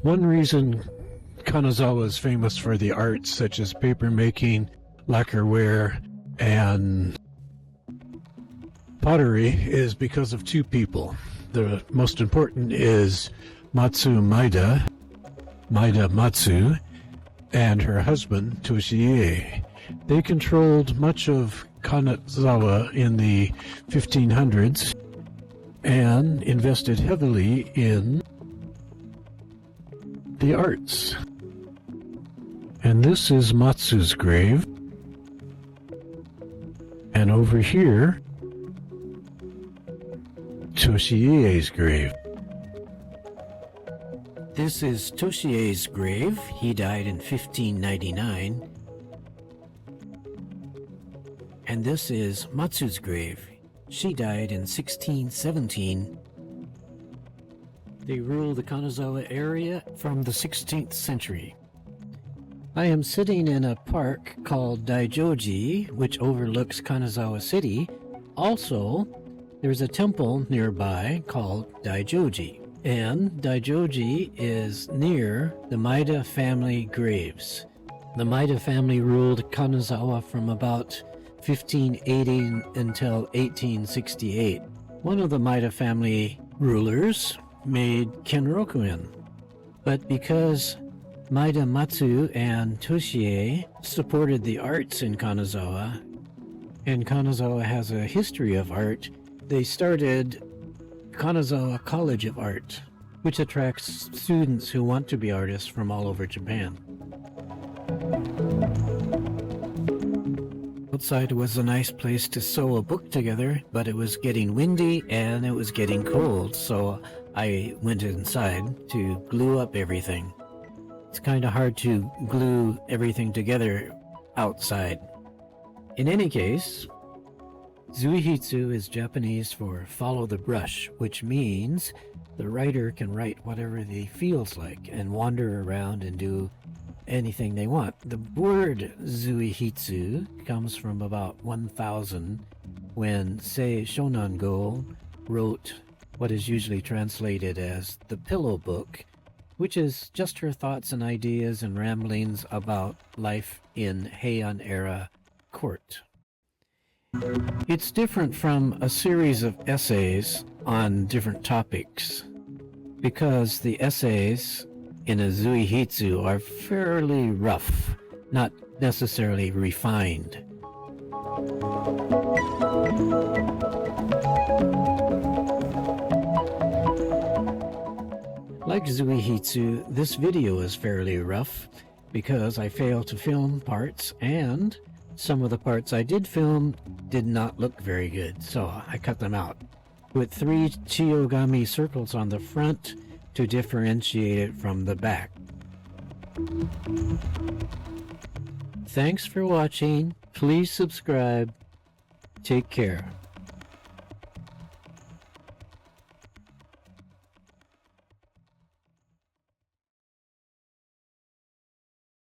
One reason Kanazawa is famous for the arts such as papermaking, lacquerware, and pottery is because of two people. The most important is Matsu Maeda Matsu, and her husband Toshie. They controlled much of Kanazawa in the 1500s and invested heavily in the arts. And this is Matsu's grave. And over here, Toshie's grave. This is Toshie's grave. He died in 1599. And this is Matsu's grave. She died in 1617. They ruled the Kanazawa area from the 16th century. I am sitting in a park called Daijoji, which overlooks Kanazawa City. Also, there's a temple nearby called Daijoji. And Daijoji is near the Maeda family graves. The Maeda family ruled Kanazawa from about 1580 until 1868. One of the Maeda family rulers made Kenroku-in. But because Maeda Matsu and Toshie supported the arts in Kanazawa, and Kanazawa has a history of art, they started Kanazawa College of Art, which attracts students who want to be artists from all over Japan. Outside was a nice place to sew a book together, but it was getting windy and it was getting cold, so I went inside to glue up everything. It's kind of hard to glue everything together outside. In any case, Zuihitsu is Japanese for follow the brush, which means the writer can write whatever they feels like and wander around and do anything they want. The word Zuihitsu comes from about 1000 when Sei Shonango wrote what is usually translated as the Pillow Book, which is just her thoughts and ideas and ramblings about life in Heian era court. It's different from a series of essays on different topics because the essays in a Zuihitsu are fairly rough, not necessarily refined. Like Zuihitsu, this video is fairly rough because I failed to film parts, and some of the parts I did film did not look very good, so I cut them out. With 3 Chiyogami circles on the front to differentiate it from the back. Thanks for watching. Please subscribe. Take care.